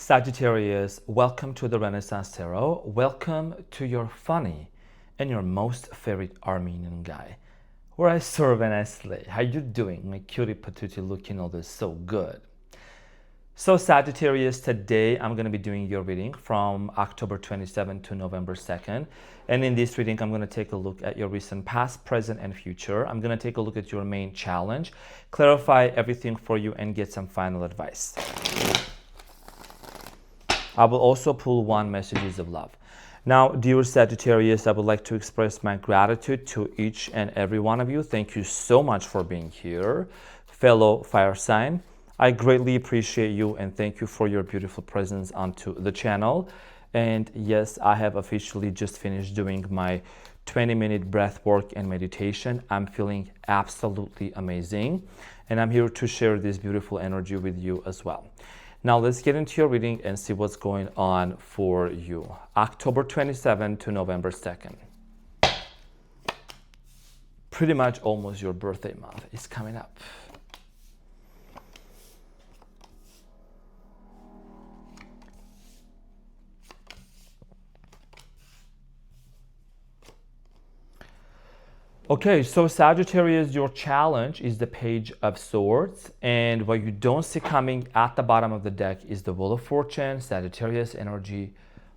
Sagittarius, welcome to the Renaissance Tarot. Welcome to your funny and your most favorite Armenian guy, where I serve and I slay. How you doing, my cutie patootie, looking all this so good? So Sagittarius, today I'm going to be doing your reading from October 27 to November 2nd. And in this reading, I'm going to take a look at your recent past, present, and future. I'm going to take a look at your main challenge, clarify everything for you, and get some final advice. I will also pull one messages of love. Now, dear Sagittarius, I would like to express my gratitude to each and every one of you. Thank you so much for being here, fellow fire sign. I greatly appreciate you and thank you for your beautiful presence onto the channel. And yes, I have officially just finished doing my 20-minute breath work and meditation. I'm feeling absolutely amazing. And I'm here to share this beautiful energy with you as well. Now let's get into your reading and see what's going on for you. October 27 to November 2nd. Pretty much almost your birthday month is coming up. Okay, so Sagittarius, your challenge is the Page of Swords, and what you don't see coming at the bottom of the deck is the Wheel of Fortune, Sagittarius energy,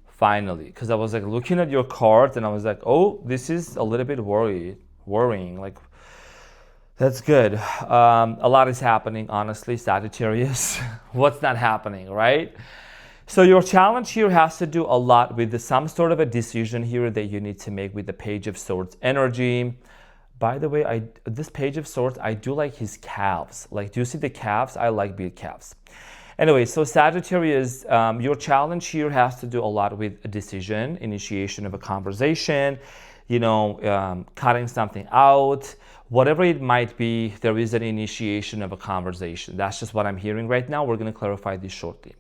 finally. Because I was like looking at your cards and I was like, oh, this is a little bit worrying. Like, that's good. A lot is happening, honestly, Sagittarius. What's not happening, right? So your challenge here has to do a lot with some sort of a decision here that you need to make with the Page of Swords energy. By the way, this Page of Swords, I do like his calves. Like, do you see the calves? I like big calves. Anyway, so Sagittarius, your challenge here has to do a lot with a decision, initiation of a conversation, cutting something out, whatever it might be, there is an initiation of a conversation. That's just what I'm hearing right now. We're going to clarify this shortly.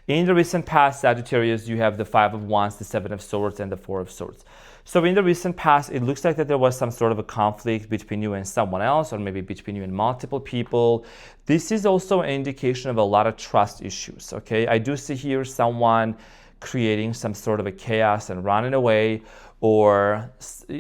In the recent past, Sagittarius, you have the 5 of Wands, the 7 of Swords, and the 4 of Swords. So in the recent past, it looks like that there was some sort of a conflict between you and someone else, or maybe between you and multiple people. This is also an indication of a lot of trust issues, okay? I do see here someone creating some sort of a chaos and running away, or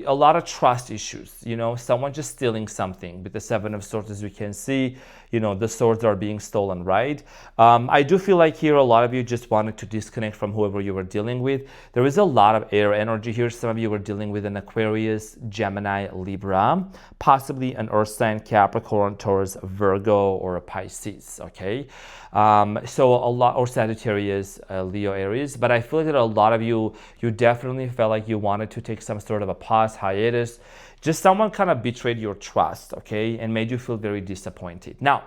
a lot of trust issues, someone just stealing something. With the 7 of Swords, as we can see, the swords are being stolen, right? I do feel like here a lot of you just wanted to disconnect from whoever you were dealing with. There is a lot of air energy here. Some of you were dealing with an Aquarius, Gemini, Libra, possibly an Earth sign, Capricorn, Taurus, Virgo, or a Pisces, okay? So a lot, or Sagittarius, Leo, Aries. But I feel like that a lot of you definitely felt like you wanted to take some sort of a pause, hiatus. Just someone kind of betrayed your trust, okay, and made you feel very disappointed. Now,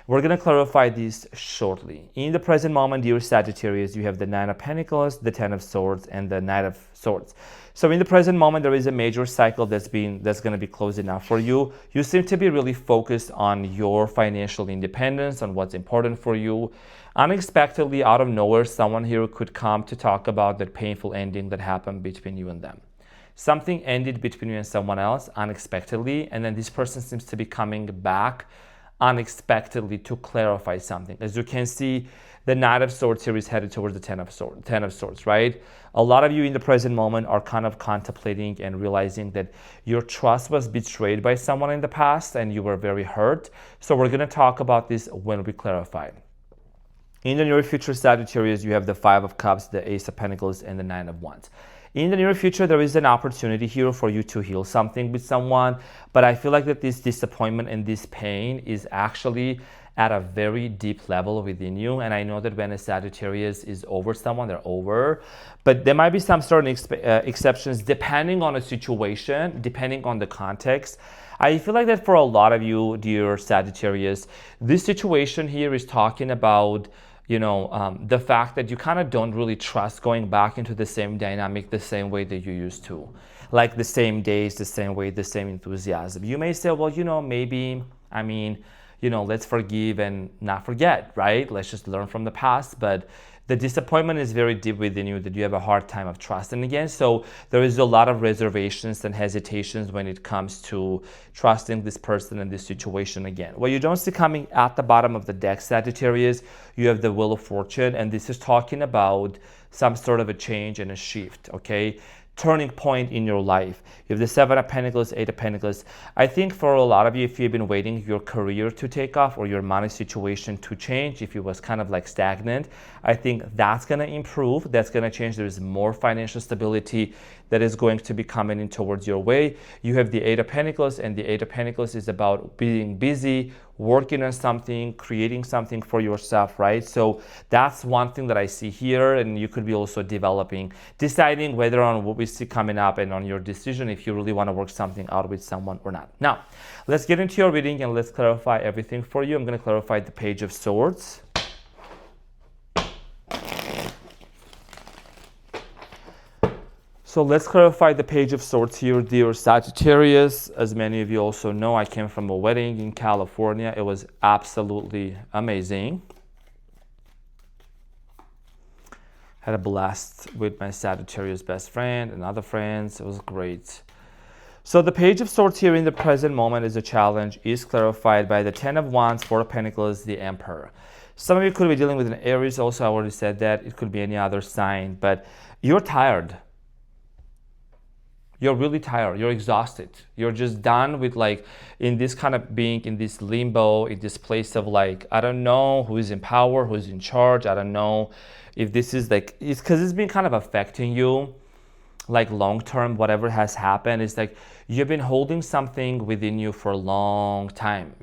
we're going to clarify this shortly. In the present moment, dear Sagittarius, you have the 9 of Pentacles, the 10 of Swords, and the Knight of Swords. So in the present moment, there is a major cycle that's going to be closing out for you. You seem to be really focused on your financial independence, on what's important for you. Unexpectedly, out of nowhere, someone here could come to talk about that painful ending that happened between you and them. Something ended between you and someone else unexpectedly, and then this person seems to be coming back unexpectedly to clarify something. As you can see, the Knight of Swords here is headed towards the 10 of Swords, right? A lot of you in the present moment are kind of contemplating and realizing that your trust was betrayed by someone in the past and you were very hurt. So we're going to talk about this when we clarify. In the near future, Sagittarius, you have the 5 of Cups, the Ace of Pentacles, and the 9 of Wands. In the near future, there is an opportunity here for you to heal something with someone, but I feel like that this disappointment and this pain is actually at a very deep level within you. And I know that when a Sagittarius is over someone, they're over, but there might be some certain exceptions depending on a situation, depending on the context. I feel like that for a lot of you, dear Sagittarius, this situation here is talking about the fact that you kind of don't really trust going back into the same dynamic the same way that you used to. Like the same days, the same way, the same enthusiasm. You may say, well, maybe, let's forgive and not forget, right? Let's just learn from the past. But the disappointment is very deep within you, that you have a hard time of trusting again. So there is a lot of reservations and hesitations when it comes to trusting this person and this situation again. What you don't see coming at the bottom of the deck, Sagittarius, you have the Wheel of Fortune, and this is talking about some sort of a change and a shift, okay? Turning point in your life. You have the Seven of Pentacles, Eight of Pentacles. I think for a lot of you, if you've been waiting your career to take off or your money situation to change, if it was kind of like stagnant, I think that's going to improve. That's going to change. There's more financial stability that is going to be coming in towards your way. You have the Eight of Pentacles, and the Eight of Pentacles is about being busy, working on something, creating something for yourself, right? So that's one thing that I see here, and you could be also deciding whether on what we see coming up and on your decision if you really want to work something out with someone or not. Now, let's get into your reading and let's clarify everything for you. I'm going to clarify the Page of Swords. So let's clarify the Page of Swords here, dear Sagittarius. As many of you also know, I came from a wedding in California. It was absolutely amazing. Had a blast with my Sagittarius best friend and other friends. It was great. So the Page of Swords here in the present moment is a challenge, is clarified by the Ten of Wands, Four of Pentacles, the Emperor. Some of you could be dealing with an Aries also. I already said that. It could be any other sign, but you're tired. You're really tired. You're exhausted. You're just done with in this kind of being in this limbo, in this place of I don't know who is in power, who's in charge. I don't know if this is it's because it's been kind of affecting you long term. Whatever has happened is you've been holding something within you for a long time,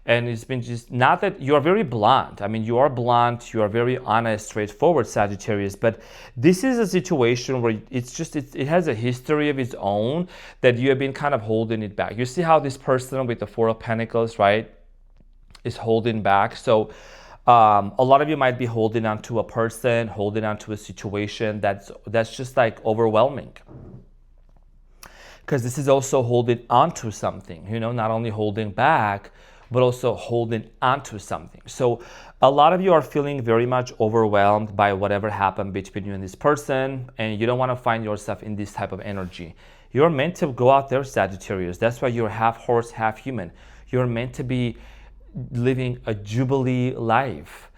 and it's been just not that you are very blunt. I mean, you are blunt, you are very honest, straightforward, Sagittarius, but this is a situation where it has a history of its own that you have been kind of holding it back. You see how this person with the Four of Pentacles, right, is holding back. So a lot of you might be holding on to a person, holding on to a situation that's just overwhelming. Because this is also holding onto something, not only holding back, but also holding onto something. So a lot of you are feeling very much overwhelmed by whatever happened between you and this person, and you don't want to find yourself in this type of energy. You're meant to go out there, Sagittarius. That's why you're half horse, half human. You're meant to be living a jubilant life.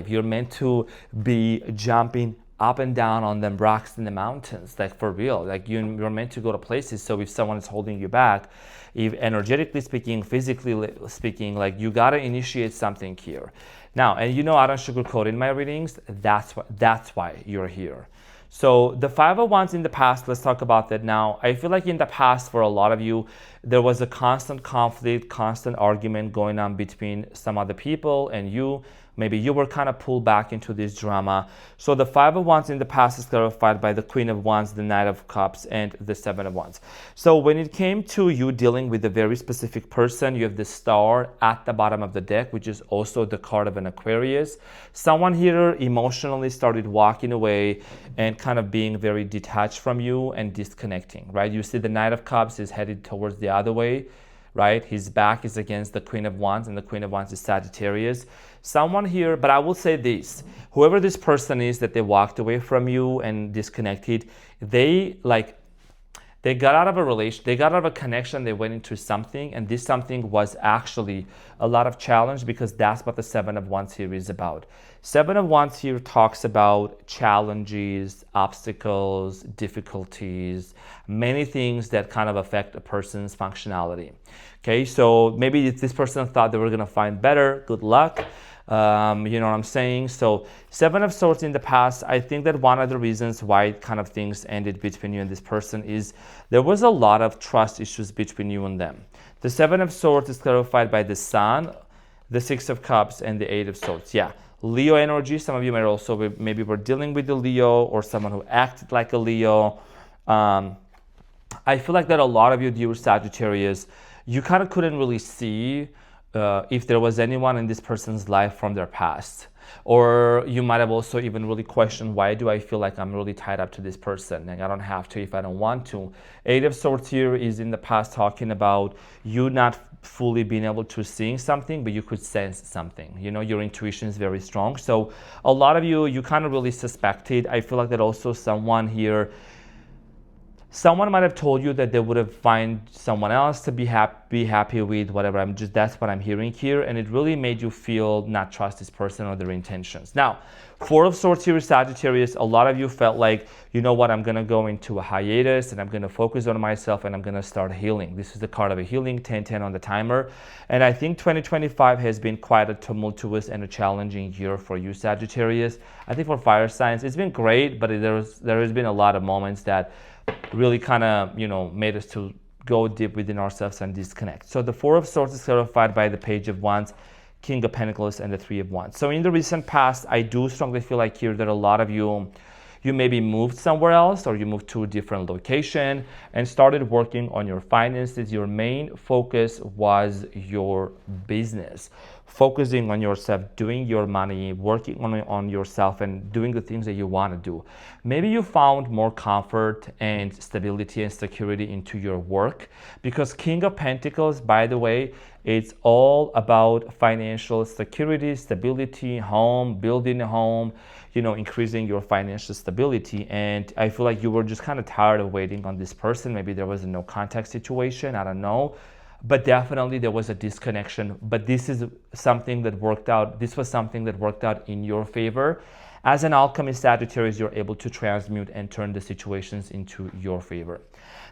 You're meant to be jumping up and down on them rocks in the mountains, for real. You're meant to go to places. So if someone is holding you back, if energetically speaking, physically speaking, you gotta initiate something here. Now, and I don't sugarcoat in my readings. That's why you're here. So the Five of Wands in the past, let's talk about that now. I feel in the past, for a lot of you, there was a constant conflict, constant argument going on between some other people and you. Maybe you were kind of pulled back into this drama. So the Five of Wands in the past is clarified by the Queen of Wands, the Knight of Cups, and the Seven of Wands. So when it came to you dealing with a very specific person, you have the Star at the bottom of the deck, which is also the card of an Aquarius. Someone here emotionally started walking away and kind of being very detached from you and disconnecting, right? You see the Knight of Cups is headed towards the other way, right? His back is against the Queen of Wands, and the Queen of Wands is Sagittarius. Someone here, but I will say this, whoever this person is that they walked away from you and disconnected, they got out of a relation, they got out of a connection, they went into something, and this something was actually a lot of challenge, because that's what the Seven of Wands here is about. Seven of Wands here talks about challenges, obstacles, difficulties, many things that kind of affect a person's functionality. Okay, so maybe if this person thought they were gonna find better, good luck. You know what I'm saying? So Seven of Swords in the past, I think that one of the reasons why kind of things ended between you and this person is there was a lot of trust issues between you and them. The Seven of Swords is clarified by the Sun, the Six of Cups, and the Eight of Swords. Yeah, Leo energy. Some of you might also maybe were dealing with the Leo or someone who acted like a Leo. I feel that a lot of you, dear Sagittarius, you kind of couldn't really see if there was anyone in this person's life from their past. Or you might have also even really questioned, why do I feel like I'm really tied up to this person? Like I don't have to if I don't want to. Eight of Swords here is in the past talking about you not fully being able to see something, but you could sense something. You know, your intuition is very strong. So a lot of you kind of really suspected. I feel like that also someone here, someone might have told you that they would have find someone else to be happy with, whatever. That's what I'm hearing here, and it really made you feel not trust this person or their intentions. Now, Four of Swords here, Sagittarius. A lot of you felt like, you know what, I'm gonna go into a hiatus and I'm gonna focus on myself and I'm gonna start healing. This is the card of a healing, 10-10 on the timer, and I think 2025 has been quite a tumultuous and a challenging year for you, Sagittarius. I think for fire signs, it's been great, but there has been a lot of moments that really kind of, you know, made us to go deep within ourselves and disconnect. So the Four of Swords is clarified by the Page of Wands, King of Pentacles, and the Three of Wands. So in the recent past, I do strongly feel like here that a lot of you maybe moved somewhere else, or you moved to a different location and started working on your finances. Your main focus was your business, focusing on yourself, doing your money, working on yourself and doing the things that you want to do. Maybe you found more comfort and stability and security into your work, because King of Pentacles, by the way, it's all about financial security, stability, home, building a home, you know, increasing your financial stability. And I feel like you were just kind of tired of waiting on this person. Maybe there was a no contact situation, I don't know. But definitely there was a disconnection. But this is something that worked out. This was something that worked out in your favor. As an alchemist, Sagittarius, you're able to transmute and turn the situations into your favor.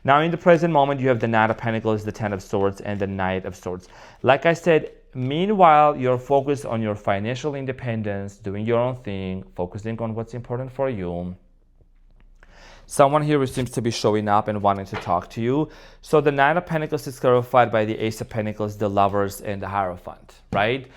Now, in the present moment, you have the Knight of Pentacles, the Ten of Swords, and the Knight of Swords. Like I said, meanwhile, you're focused on your financial independence, doing your own thing, focusing on what's important for you. Someone here seems to be showing up and wanting to talk to you. So the Nine of Pentacles is clarified by the Ace of Pentacles, the Lovers, and the Hierophant, right?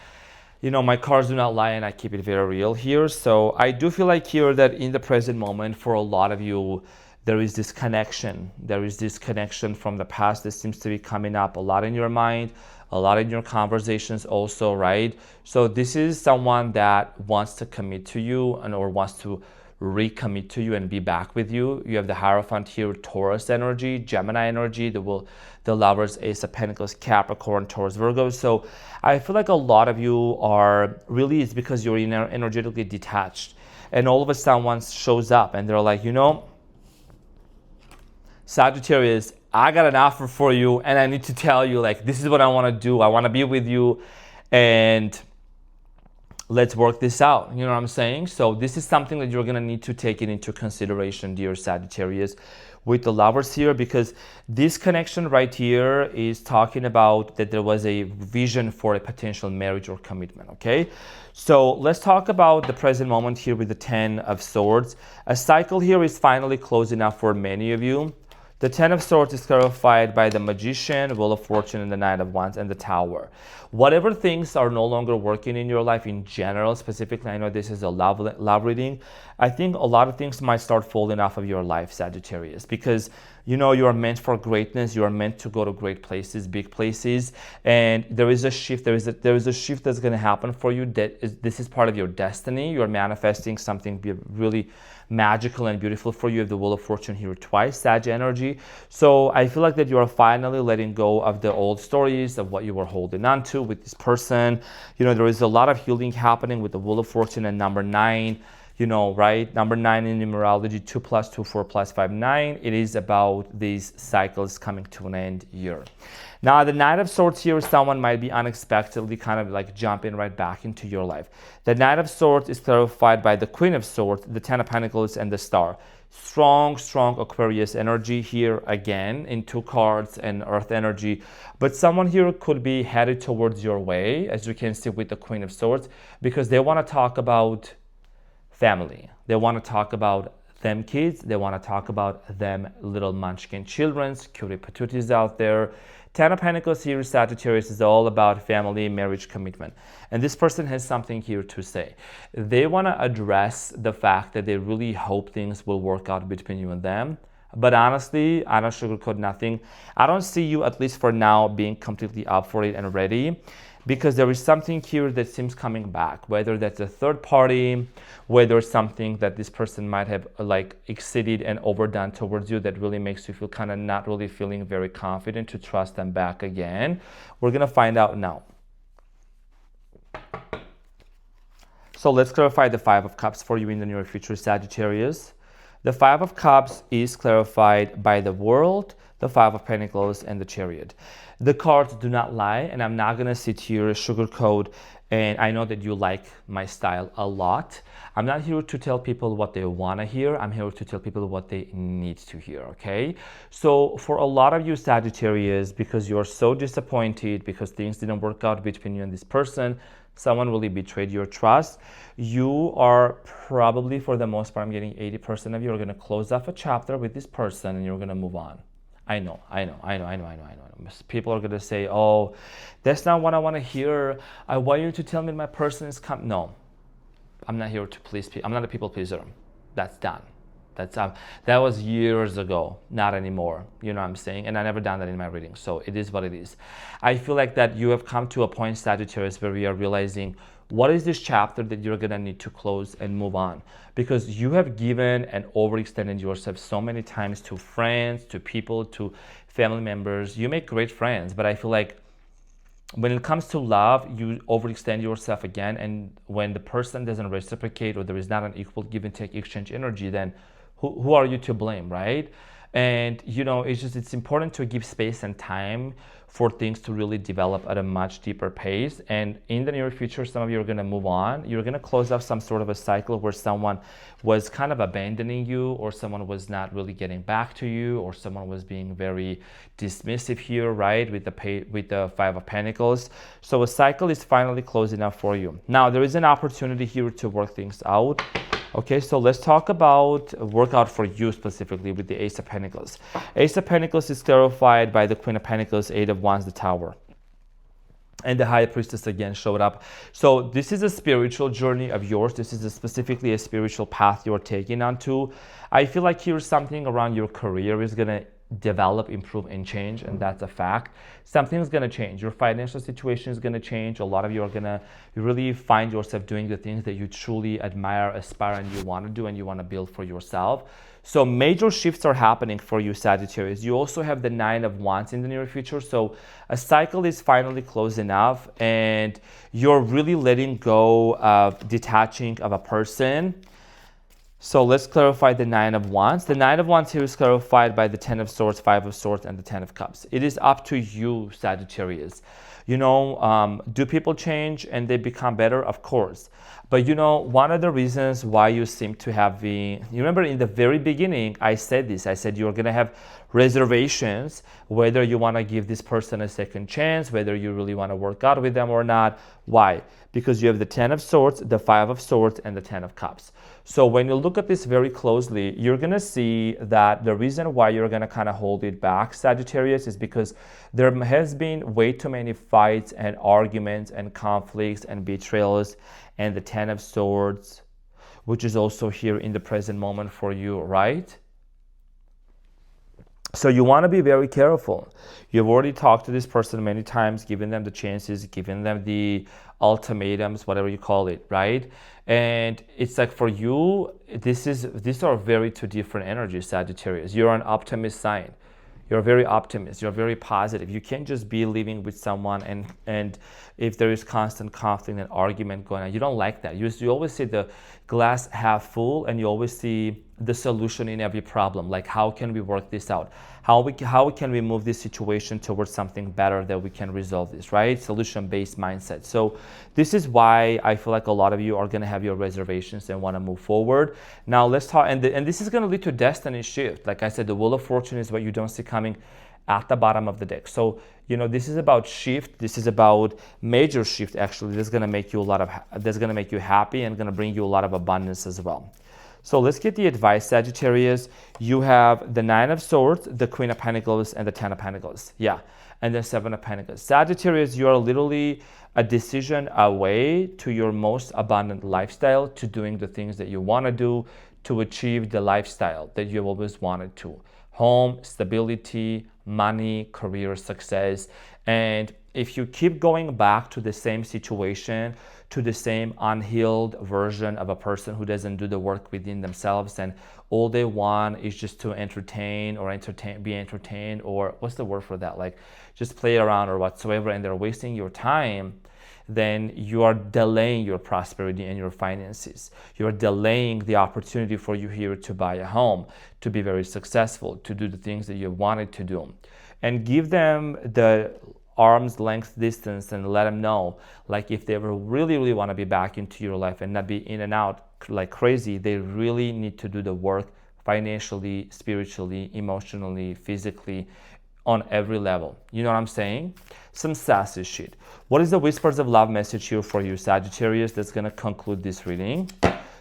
You know, my cards do not lie and I keep it very real here. So I do feel like here that in the present moment, for a lot of you, there is this connection. There is this connection from the past that seems to be coming up a lot in your mind, a lot in your conversations also, right? So this is someone that wants to commit to you or wants to recommit to you and be back with you. You have the Hierophant here, Taurus energy, Gemini energy, the Lovers, Ace of Pentacles, Capricorn, Taurus, Virgo. So I feel like a lot of you are really, it's because you're energetically detached, and all of a sudden someone shows up and they're like, you know, Sagittarius, I got an offer for you and I need to tell you, like, this is what I want to do. I want to be with you and let's work this out. You know what I'm saying? So this is something that you're going to need to take it into consideration, dear Sagittarius, with the Lovers here, because this connection right here is talking about that there was a vision for a potential marriage or commitment, okay? So let's talk about the present moment here with the Ten of Swords. A cycle here is finally closing up for many of you. The Ten of Swords is clarified by the Magician, Wheel of Fortune, and the Knight of Wands, and the Tower. Whatever things are no longer working in your life in general, specifically, I know this is a love reading, I think a lot of things might start falling off of your life, Sagittarius, because you know you are meant for greatness, you are meant to go to great places, big places, and there is a shift, there is a shift that's going to happen for you. This is part of your destiny. You're manifesting something really magical and beautiful for you. You have the Wheel of Fortune here twice, Sag energy. So I feel like that you are finally letting go of the old stories of what you were holding on to with this person. You know, there is a lot of healing happening with the Wheel of Fortune and number 9. You know, right? Number 9 in numerology, 2 + 2, 4 + 5, 9. It is about these cycles coming to an end here. Now, the Knight of Swords here, someone might be unexpectedly kind of like jumping right back into your life. The Knight of Swords is clarified by the Queen of Swords, the Ten of Pentacles, and the Star. Strong, strong Aquarius energy here again in 2 cards and Earth energy. But someone here could be headed towards your way, as you can see with the Queen of Swords, because they want to talk about family. They want to talk about them kids. They want to talk about them little munchkin children's, cutie patooties out there. Ten of Pentacles here, Sagittarius, is all about family, marriage, commitment. And this person has something here to say. They want to address the fact that they really hope things will work out between you and them. But honestly, I don't sugarcoat nothing. I don't see you, at least for now, being completely up for it and ready. because there is something here that seems coming back, whether that's a third party, whether something that this person might have like exceeded and overdone towards you that really makes you feel kind of not really feeling very confident to trust them back again. We're gonna find out now. So let's clarify the Five of Cups for you in the near future, Sagittarius. The Five of Cups is clarified by the World, the Five of Pentacles, and the Chariot. The cards do not lie, and I'm not going to sit here sugarcoat, and I know that you like my style a lot. I'm not here to tell people what they want to hear. I'm here to tell people what they need to hear, okay? So for a lot of you Sagittarius, because you're so disappointed, because things didn't work out between you and this person, someone really betrayed your trust, you are probably, for the most part, I'm getting 80% of you are going to close off a chapter with this person and you're going to move on. I know. People are going to say, oh, that's not what I want to hear. I want you to tell me my person is coming. No, I'm not here to please people. I'm not a people pleaser. That's done. That was years ago, not anymore. You know what I'm saying? And I never done that in my reading. So it is what it is. I feel like that you have come to a point, Sagittarius, where we are realizing what is this chapter that you're going to need to close and move on, because you have given and overextended yourself so many times to friends, to people, to family members. You make great friends, but I feel like when it comes to love, you overextend yourself again, and when the person doesn't reciprocate or there is not an equal give and take exchange energy, then who are you to blame, right? And it's important to give space and time for things to really develop at a much deeper pace. And in the near future, some of you are going to move on. You're going to close off some sort of a cycle where someone was kind of abandoning you, or someone was not really getting back to you, or someone was being very dismissive here, right? With the Five of Pentacles. So a cycle is finally closing up for you. Now there is an opportunity here to work things out. Okay, so let's talk about workout for you specifically with the Ace of Pentacles. Ace of Pentacles is clarified by the Queen of Pentacles, Eight of Wands, the Tower. And the High Priestess again showed up. So this is a spiritual journey of yours. This is specifically a spiritual path you're taking onto. I feel like here's something around your career is going to develop, improve, and change, and that's a fact. Something's going to change. Your financial situation is going to change. A lot of you are going to really find yourself doing the things that you truly admire, aspire, and you want to do, and you want to build for yourself. So major shifts are happening for you, Sagittarius. You also have the Nine of Wands in the near future. So a cycle is finally closing up, and you're really letting go of detaching of a person. So let's clarify the Nine of Wands. The Nine of Wands here is clarified by the Ten of Swords, Five of Swords, and the Ten of Cups. It is up to you, Sagittarius. Do people change and they become better? Of course. But one of the reasons why you seem to have you remember in the very beginning, I said this. I said you're going to have reservations, whether you want to give this person a second chance, whether you really want to work out with them or not. Why? Because you have the Ten of Swords, the Five of Swords, and the Ten of Cups. So when you look at this very closely, you're going to see that the reason why you're going to kind of hold it back, Sagittarius, is because there has been way too many fights and arguments and conflicts and betrayals, and the Ten of Swords, which is also here in the present moment for you, right? So you want to be very careful. You've already talked to this person many times, given them the chances, given them the ultimatums, whatever you call it, right? And it's like for you, these are very two different energies, Sagittarius. You're an optimist sign. You're very optimist. You're very positive. You can't just be living with someone and if there is constant conflict and argument going on, you don't like that. You always see the glass half full, and you always see the solution in every problem. Like, how can we work this out? How can we move this situation towards something better that we can resolve this, right? Solution-based mindset. So this is why I feel like a lot of you are going to have your reservations and want to move forward. Now let's talk, and this is going to lead to destiny shift. Like I said, the Wheel of Fortune is what you don't see coming at the bottom of the deck. So, this is about shift. This is about major shift, actually. That's going to make you happy and going to bring you a lot of abundance as well. So let's get the advice, Sagittarius. You have the Nine of Swords, the Queen of Pentacles, and the Ten of Pentacles. Yeah, and the Seven of Pentacles. Sagittarius, you are literally a decision away to your most abundant lifestyle, to doing the things that you want to do, to achieve the lifestyle that you've always wanted to. Home, stability, money, career success. And if you keep going back to the same situation, to the same unhealed version of a person who doesn't do the work within themselves, and all they want is just to be entertained, or what's the word for that? Like just play around or whatsoever, and they're wasting your time, then you are delaying your prosperity and your finances. You are delaying the opportunity for you here to buy a home, to be very successful, to do the things that you wanted to do. And give them the arm's length distance and let them know, like if they ever really want to be back into your life and not be in and out like crazy, they really need to do the work financially, spiritually, emotionally, physically, on every level. You know what I'm saying? Some sassy shit. What is the Whispers of Love message here for you, Sagittarius? That's going to conclude this reading.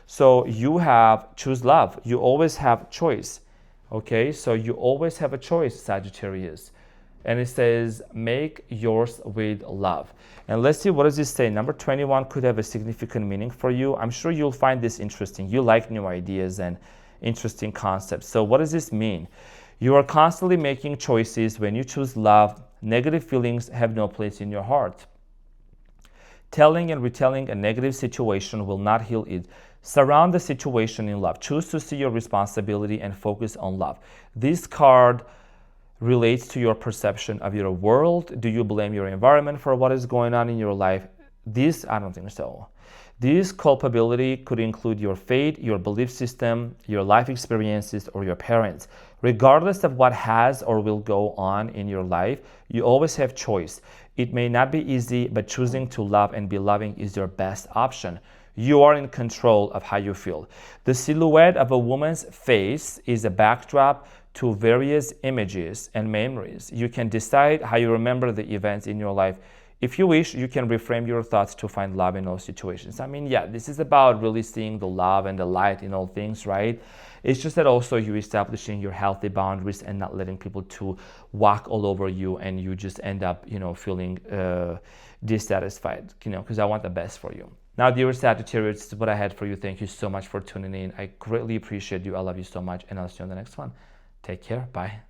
So you have choose love. You always have choice. Okay, so you always have a choice, Sagittarius. And it says, make yours with love. And let's see, what does this say? Number 21 could have a significant meaning for you. I'm sure you'll find this interesting. You like new ideas and interesting concepts. So what does this mean? You are constantly making choices. When you choose love, negative feelings have no place in your heart. Telling and retelling a negative situation will not heal it. Surround the situation in love. Choose to see your responsibility and focus on love. This card relates to your perception of your world. Do you blame your environment for what is going on in your life? This, I don't think so. This culpability could include your fate, your belief system, your life experiences, or your parents. Regardless of what has or will go on in your life, you always have choice. It may not be easy, but choosing to love and be loving is your best option. You are in control of how you feel. The silhouette of a woman's face is a backdrop to various images and memories. You can decide how you remember the events in your life. If you wish, you can reframe your thoughts to find love in those situations. I mean, yeah, this is about really seeing the love and the light in all things, right? It's just that also you establishing your healthy boundaries and not letting people to walk all over you, and you just end up, feeling dissatisfied, because I want the best for you. Now, dear Sagittarius, this is what I had for you. Thank you so much for tuning in. I greatly appreciate you. I love you so much, and I'll see you on the next one. Take care. Bye.